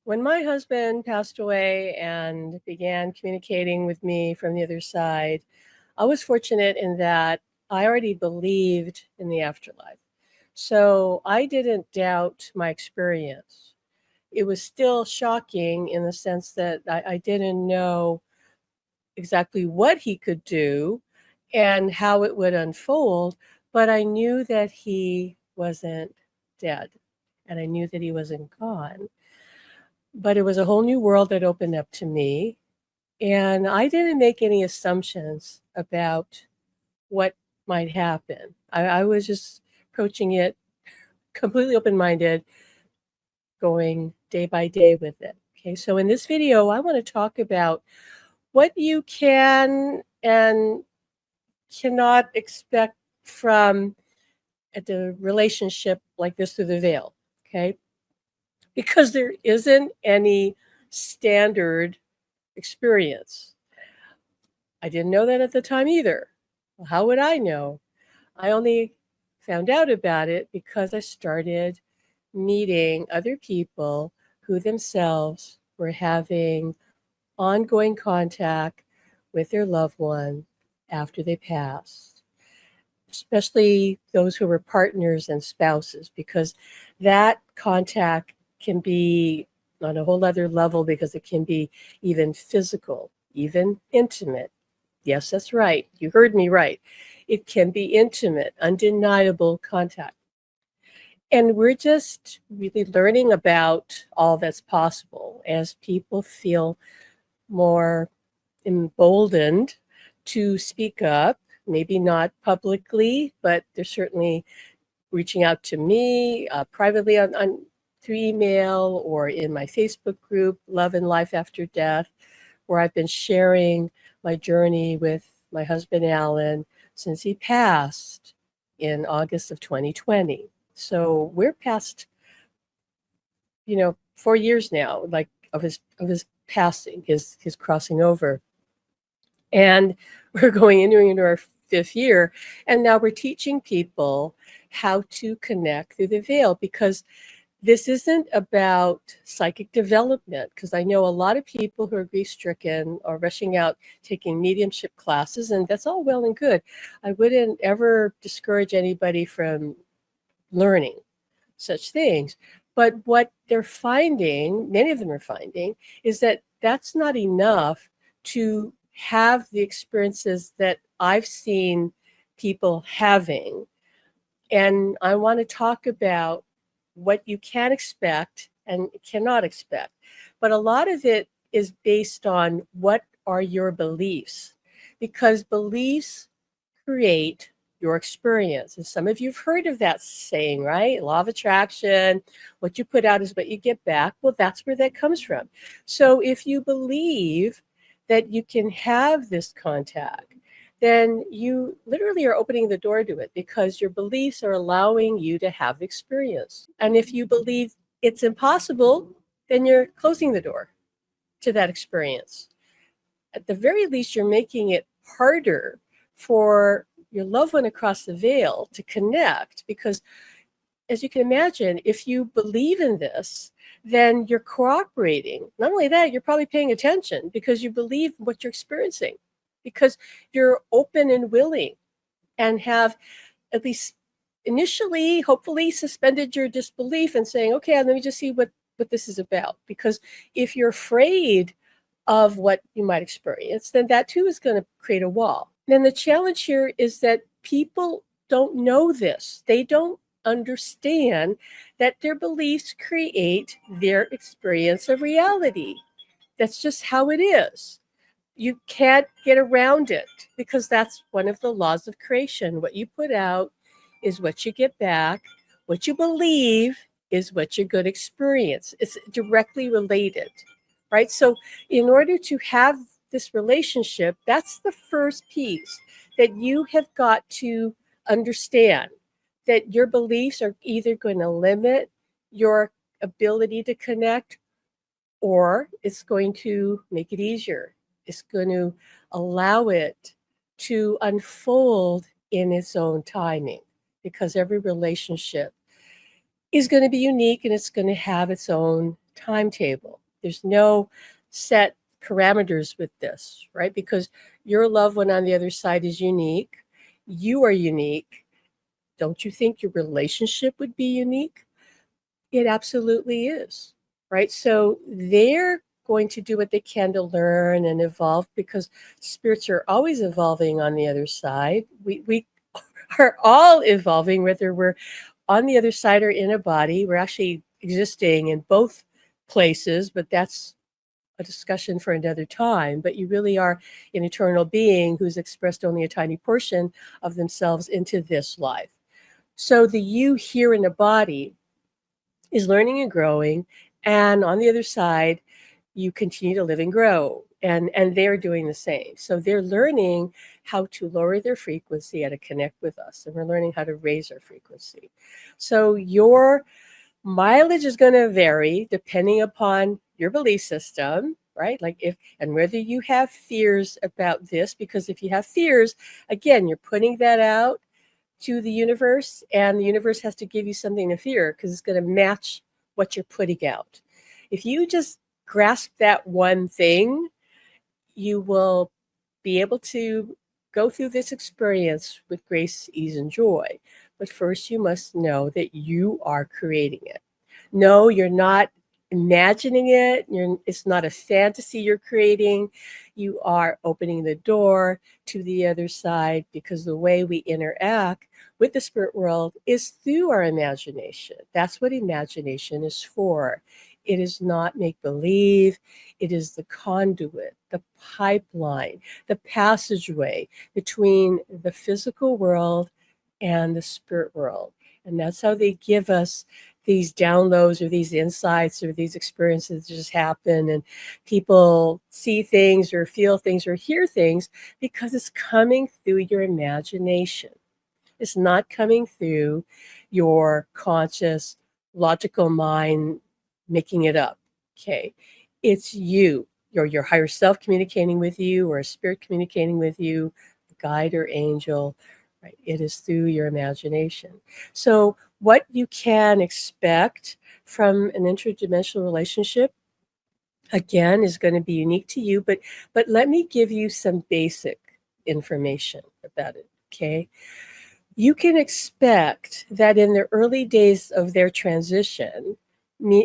When my husband passed away and began communicating with me from the other side, I was fortunate in that I already believed in the afterlife. So I didn't doubt my experience. It was still shocking in the sense that I didn't know exactly what he could do and how it would unfold, but I knew that he wasn't dead and I knew that he wasn't gone. But it was a whole new world that opened up to me. And I didn't make any assumptions about what might happen. I was just approaching it completely open minded, going day by day with it. Okay, so in this video, I want to talk about what you can and cannot expect from the relationship like this through the veil. Okay, because there isn't any standard experience. I didn't know that at the time either. Well, how would I know? I only found out about it because I started meeting other people who themselves were having ongoing contact with their loved one after they passed, especially those who were partners and spouses, because that contact can be on a whole other level because it can be even physical, even intimate. Yes, that's right. You heard me right. It can be intimate, undeniable contact. And we're just really learning about all that's possible as people feel more emboldened to speak up, maybe not publicly, but they're certainly reaching out to me privately on through email or in my Facebook group, Love and Life After Death, where I've been sharing my journey with my husband, Alan, since he passed in August of 2020. So we're past, 4 years now, like of his passing, his crossing over. And we're going into our fifth year. And now we're teaching people how to connect through the veil, because this isn't about psychic development, because I know a lot of people who are grief-stricken are rushing out taking mediumship classes, and that's all well and good. I wouldn't ever discourage anybody from learning such things. But what they're finding, many of them are finding, is that that's not enough to have the experiences that I've seen people having. And I want to talk about what you can expect and cannot expect. But a lot of it is based on what are your beliefs, because beliefs create your experience. And some of you have heard of that saying, right? Law of attraction, what you put out is what you get back. Well, that's where that comes from. So if you believe that you can have this contact, then you literally are opening the door to it, because your beliefs are allowing you to have the experience. And if you believe it's impossible, then you're closing the door to that experience. At the very least, you're making it harder for your loved one across the veil to connect, because as you can imagine, if you believe in this, then you're cooperating. Not only that, you're probably paying attention because you believe what you're experiencing, because you're open and willing and have at least initially, hopefully, suspended your disbelief and saying, okay, let me just see what this is about. Because if you're afraid of what you might experience, then that too is going to create a wall. Then the challenge here is that people don't know this. They don't understand that their beliefs create their experience of reality. That's just how it is. You can't get around it, because that's one of the laws of creation. What you put out is what you get back. What you believe is what you're going to experience. It's directly related, right? So in order to have this relationship, that's the first piece that you have got to understand, that your beliefs are either going to limit your ability to connect, or it's going to make it easier. It's going to allow it to unfold in its own timing, because every relationship is going to be unique and it's going to have its own timetable. There's no set parameters with this, right? Because your loved one on the other side is unique. You are unique. Don't you think your relationship would be unique? It absolutely is, right? So they're going to do what they can to learn and evolve, because spirits are always evolving on the other side. We are all evolving, whether we're on the other side or in a body. We're actually existing in both places, but that's a discussion for another time. But you really are an eternal being who's expressed only a tiny portion of themselves into this life. So the you here in the body is learning and growing, and on the other side, you continue to live and grow, and they're doing the same. So they're learning how to lower their frequency and to connect with us, and we're learning how to raise our frequency. So your mileage is going to vary depending upon your belief system, right? Like if and whether you have fears about this, because if you have fears, again, you're putting that out to the universe, and the universe has to give you something to fear because it's going to match what you're putting out. If you just grasp that one thing, you will be able to go through this experience with grace, ease, and joy. But first, you must know that you are creating it. No, you're not imagining it. It's not a fantasy you're creating. You are opening the door to the other side, because the way we interact with the spirit world is through our imagination. That's what imagination is for. It is not make-believe. It is the conduit, the pipeline, the passageway between the physical world and the spirit world. And that's how they give us these downloads or these insights or these experiences that just happen, and people see things or feel things or hear things because it's coming through your imagination. It's not coming through your conscious, logical mind making it up. Okay. It's you, your higher self communicating with you, or a spirit communicating with you, a guide or angel, right? It is through your imagination. So what you can expect from an interdimensional relationship, again, is going to be unique to you, but let me give you some basic information about it. Okay. You can expect that in the early days of their transition,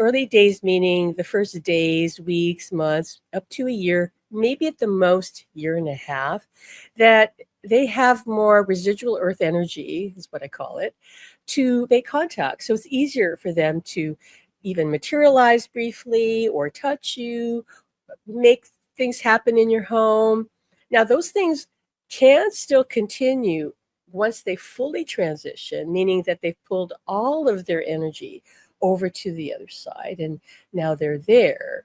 early days meaning the first days, weeks, months, up to a year, maybe at the most year and a half, that they have more residual earth energy, is what I call it, to make contact. So it's easier for them to even materialize briefly or touch you, make things happen in your home. Now, those things can still continue once they fully transition, meaning that they've pulled all of their energy over to the other side and now they're there.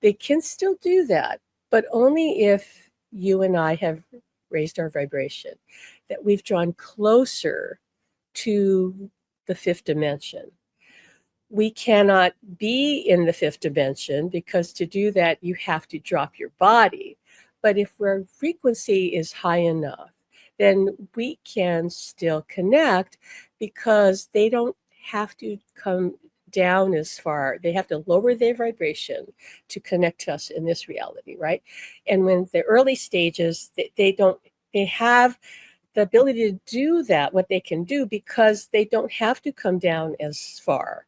They can still do that, but only if you and I have raised our vibration, that we've drawn closer to the fifth dimension. We cannot be in the fifth dimension because to do that, you have to drop your body. But if our frequency is high enough, then we can still connect, because they don't have to come down as far. They have to lower their vibration to connect to us in this reality, right? And when the early stages, they have the ability to do that, what they can do, because they don't have to come down as far.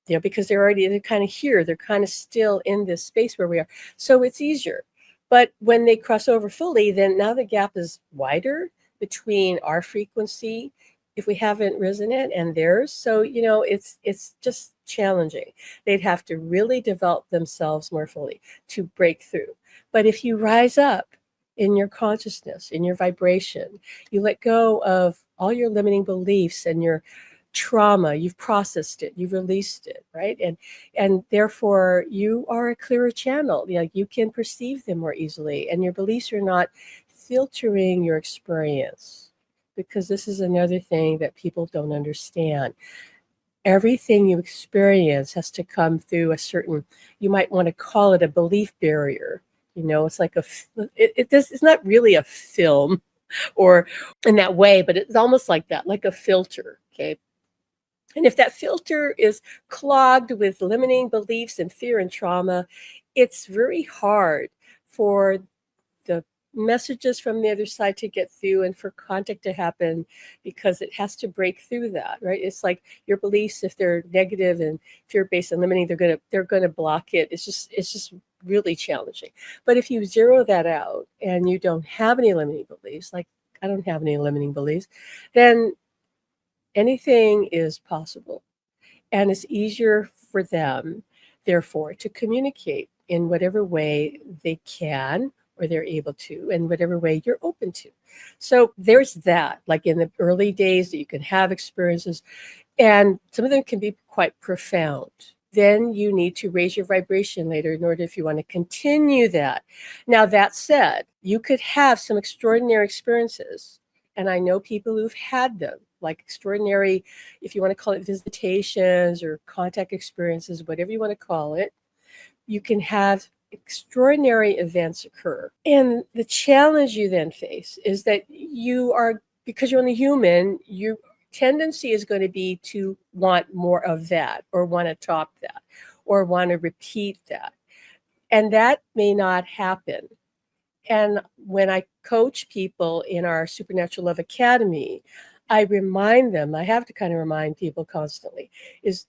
Because they're kind of here, they're kind of still in this space where we are. So it's easier. But when they cross over fully, then now the gap is wider between our frequency, if we haven't risen it, and theirs. So, it's just challenging. They'd have to really develop themselves more fully to break through. But if you rise up in your consciousness, in your vibration, you let go of all your limiting beliefs and your trauma, you've processed it, you've released it, right? And therefore you are a clearer channel. You can perceive them more easily, and your beliefs are not filtering your experience, because this is another thing that people don't understand. Everything you experience has to come through a certain, you might want to call it a belief barrier. It's like it's not really a film or in that way, but it's almost like that, like a filter. Okay. And if that filter is clogged with limiting beliefs and fear and trauma, it's very hard for the messages from the other side to get through and for contact to happen, because it has to break through that, right? It's like your beliefs, if they're negative and fear based and limiting, they're gonna block it. It's just really challenging. But if you zero that out and you don't have any limiting beliefs, like I don't have any limiting beliefs, then anything is possible. And it's easier for them, therefore, to communicate in whatever way they can or they're able to, and whatever way you're open to. So there's that, like in the early days that you can have experiences, and some of them can be quite profound. Then you need to raise your vibration later in order if you want to continue that. Now, that said, you could have some extraordinary experiences. And I know people who've had them, like extraordinary, if you want to call it visitations or contact experiences, whatever you want to call it, you can have extraordinary events occur. And the challenge you then face is that you are, because you're only human, your tendency is going to be to want more of that, or want to top that, or want to repeat that. And that may not happen. And when I coach people in our Supernatural Love Academy, I remind them, I have to kind of remind people constantly, is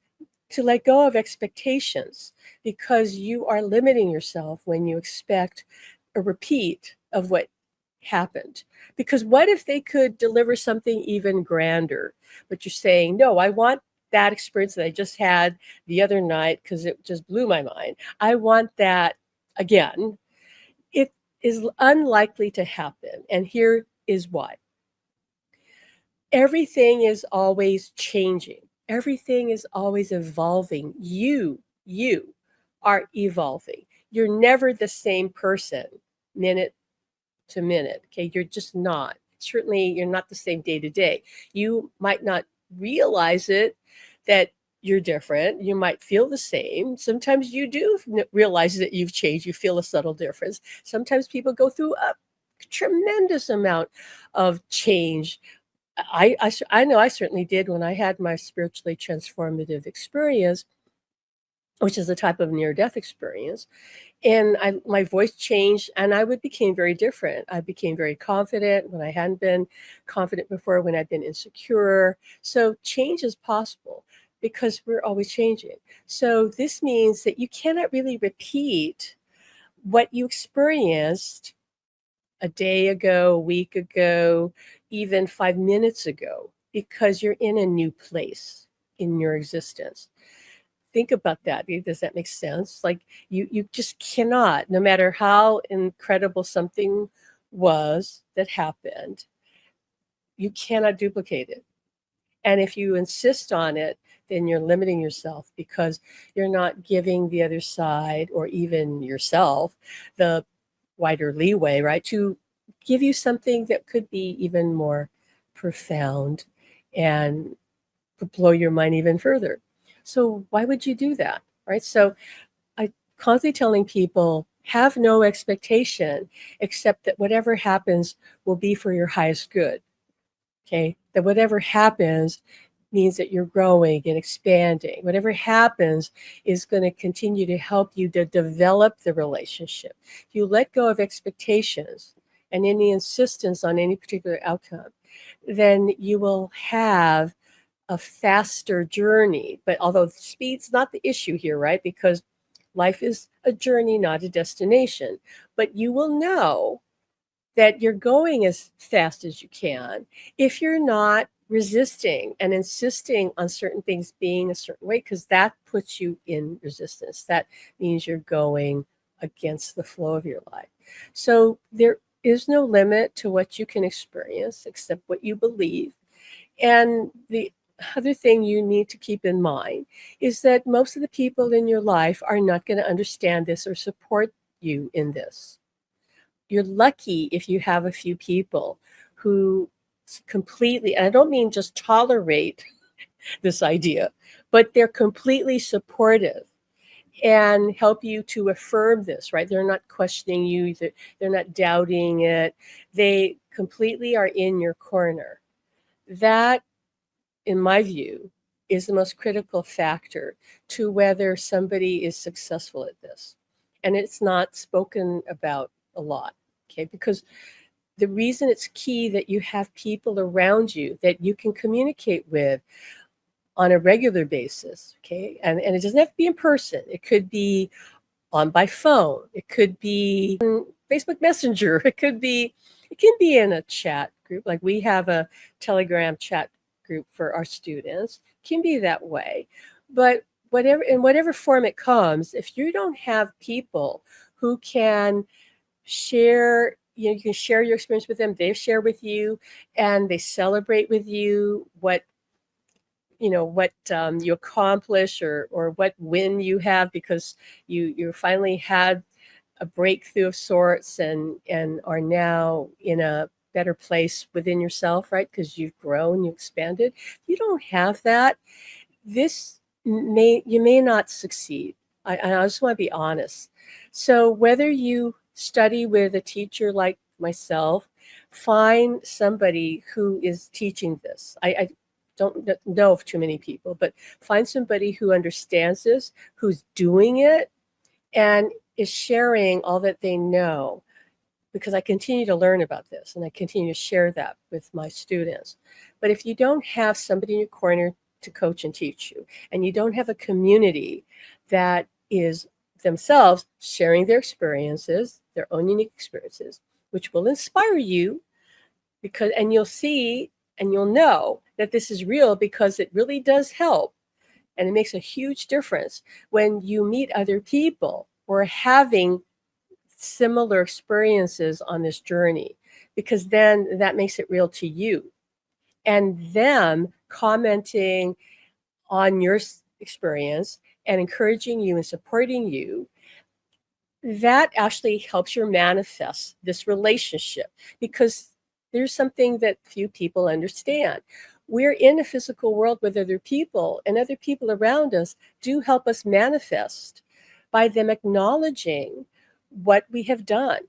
to let go of expectations, because you are limiting yourself when you expect a repeat of what happened. Because what if they could deliver something even grander? But you're saying, no, I want that experience that I just had the other night because it just blew my mind. I want that again. It is unlikely to happen. And here is why. Everything is always changing. Everything is always evolving. You are evolving. You're never the same person minute to minute. Okay. You're just not. Certainly, you're not the same day to day. You might not realize it that you're different. You might feel the same. Sometimes you do realize that you've changed. You feel a subtle difference. Sometimes people go through a tremendous amount of change. I know I certainly did when I had my spiritually transformative experience, which is a type of near death experience. And my voice changed, and became very different. I became very confident when I hadn't been confident before, when I'd been insecure. So change is possible because we're always changing. So this means that you cannot really repeat what you experienced a day ago, a week ago, even 5 minutes ago, because you're in a new place in your existence. Think about that. Does that make sense? Like you just cannot, no matter how incredible something was that happened, you cannot duplicate it. And if you insist on it, then you're limiting yourself, because you're not giving the other side, or even yourself, the wider leeway, right, to give you something that could be even more profound and could blow your mind even further. So why would you do that, right? So I constantly telling people, have no expectation except that whatever happens will be for your highest good. Okay, that whatever happens means that you're growing and expanding. Whatever happens is going to continue to help you to develop the relationship. If you let go of expectations and any insistence on any particular outcome, then you will have a faster journey. But although speed's not the issue here, right? Because life is a journey, not a destination. But you will know that you're going as fast as you can if you're not resisting and insisting on certain things being a certain way, because that puts you in resistance. That means you're going against the flow of your life. So there is no limit to what you can experience except what you believe. And the other thing you need to keep in mind is that most of the people in your life are not going to understand this or support you in this. You're lucky if you have a few people who completely, and I don't mean just tolerate this idea, but they're completely supportive and help you to affirm this, right? They're not questioning you, they're not doubting it. They completely are in your corner. That, in my view, is the most critical factor to whether somebody is successful at this. And it's not spoken about a lot, okay? Because the reason it's key that you have people around you that you can communicate with on a regular basis, okay? And it doesn't have to be in person. It could be on by phone. It could be on Facebook Messenger. It can be in a chat group. Like we have a Telegram chat group for our students. It can be that way. But whatever form it comes, if you don't have people who can share, you can share your experience with them, they share with you, and they celebrate with you what you accomplish or what win you have because you finally had a breakthrough of sorts and are now in a better place within yourself, right? Because you've grown, you expanded. If you don't have that, you may not succeed. I just want to be honest. So whether you study with a teacher like myself, find somebody who is teaching this. I don't know of too many people, but find somebody who understands this, who's doing it, and is sharing all that they know, because I continue to learn about this and I continue to share that with my students. But if you don't have somebody in your corner to coach and teach you, and you don't have a community that is themselves sharing their experiences, their own unique experiences, which will inspire you, and you'll see and you'll know that this is real because it really does help. And it makes a huge difference when you meet other people who are having similar experiences on this journey, because then that makes it real to you. And them commenting on your experience and encouraging you and supporting you, that actually helps you manifest this relationship, because there's something that few people understand. We're in a physical world with other people, and other people around us do help us manifest by them acknowledging what we have done,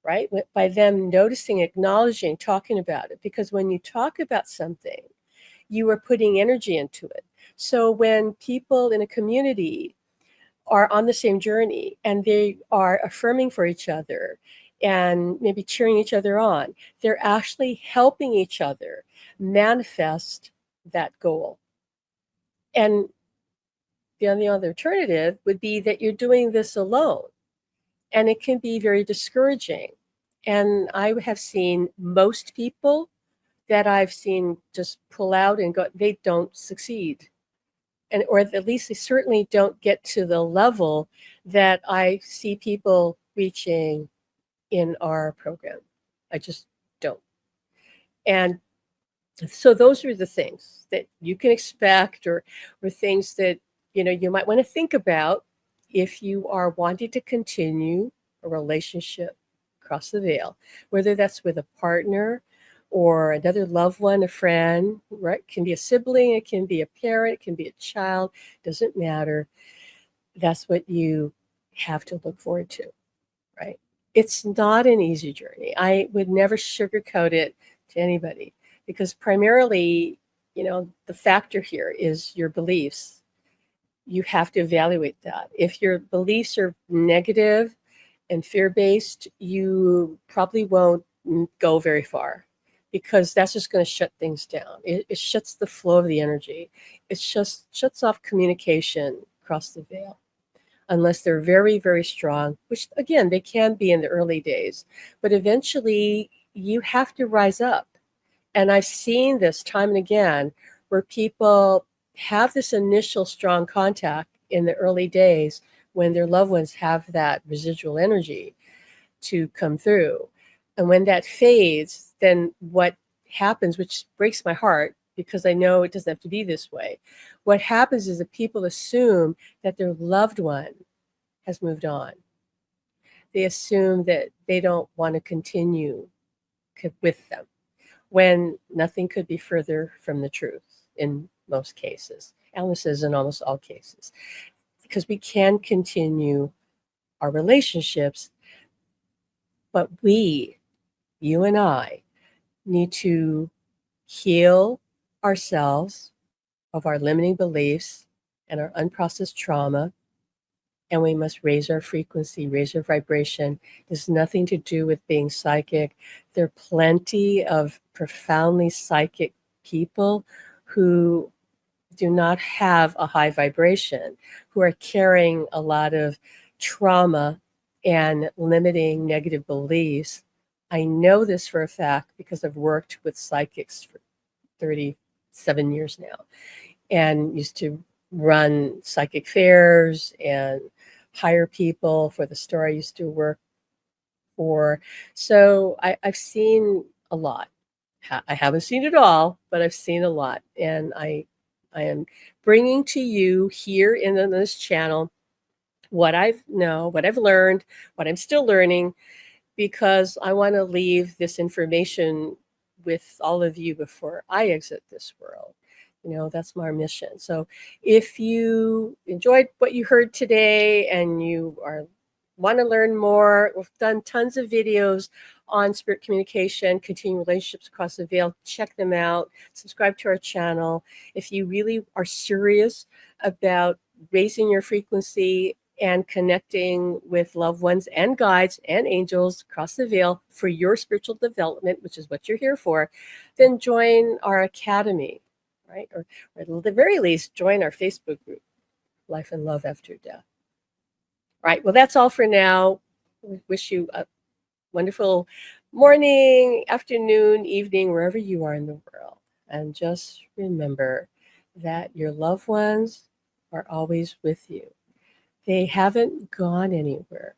right? By them noticing, acknowledging, talking about it. Because when you talk about something, you are putting energy into it. So when people in a community are on the same journey and they are affirming for each other and maybe cheering each other on, they're actually helping each other manifest that goal. And the only other alternative would be that you're doing this alone, and it can be very discouraging. And I have seen most people that I've seen just pull out and go, they don't succeed. And or at least they certainly don't get to the level that I see people reaching in our program. I just don't. And so those are the things that you can expect, or things that you might want to think about if you are wanting to continue a relationship across the veil, whether that's with a partner or another loved one, a friend, right? It can be a sibling, it can be a parent, it can be a child, doesn't matter. That's what you have to look forward to, right? It's not an easy journey. I would never sugarcoat it to anybody, because primarily, the factor here is your beliefs. You have to evaluate that. If your beliefs are negative and fear-based, you probably won't go very far, because that's just going to shut things down. It shuts the flow of the energy. It just shuts off communication across the veil, unless they're very, very strong, which again, they can be in the early days. But eventually you have to rise up. And I've seen this time and again, where people have this initial strong contact in the early days when their loved ones have that residual energy to come through. And when that fades, then what happens, which breaks my heart because I know it doesn't have to be this way, what happens is that people assume that their loved one has moved on. They assume that they don't want to continue with them, when nothing could be further from the truth in most cases. Alice says in almost all cases, because we can continue our relationships, but you and I, need to heal ourselves of our limiting beliefs and our unprocessed trauma. And we must raise our frequency, raise our vibration. It has nothing to do with being psychic. There are plenty of profoundly psychic people who do not have a high vibration, who are carrying a lot of trauma and limiting negative beliefs. I know this for a fact because I've worked with psychics for 37 years now and used to run psychic fairs and hire people for the store I used to work for. So I've seen a lot. I haven't seen it all, but I've seen a lot. And I am bringing to you here in this channel what I've learned, what I'm still learning, because I want to leave this information with all of you before I exit this world. That's my mission. So if you enjoyed what you heard today and you want to learn more, we've done tons of videos on spirit communication, continuing relationships across the veil. Check them out. Subscribe to our channel. If you really are serious about raising your frequency and connecting with loved ones and guides and angels across the veil for your spiritual development, which is what you're here for, then join our academy, right? Or at the very least, join our Facebook group, Life and Love After Death. Right. Well, that's all for now. We wish you a wonderful morning, afternoon, evening, wherever you are in the world. And just remember that your loved ones are always with you. They haven't gone anywhere.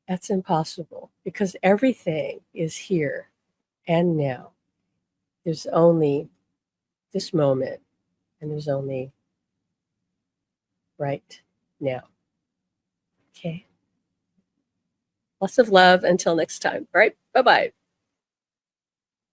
That's impossible because everything is here and now. There's only this moment, and there's only right now. Okay. Lots of love until next time. All right. Bye-bye.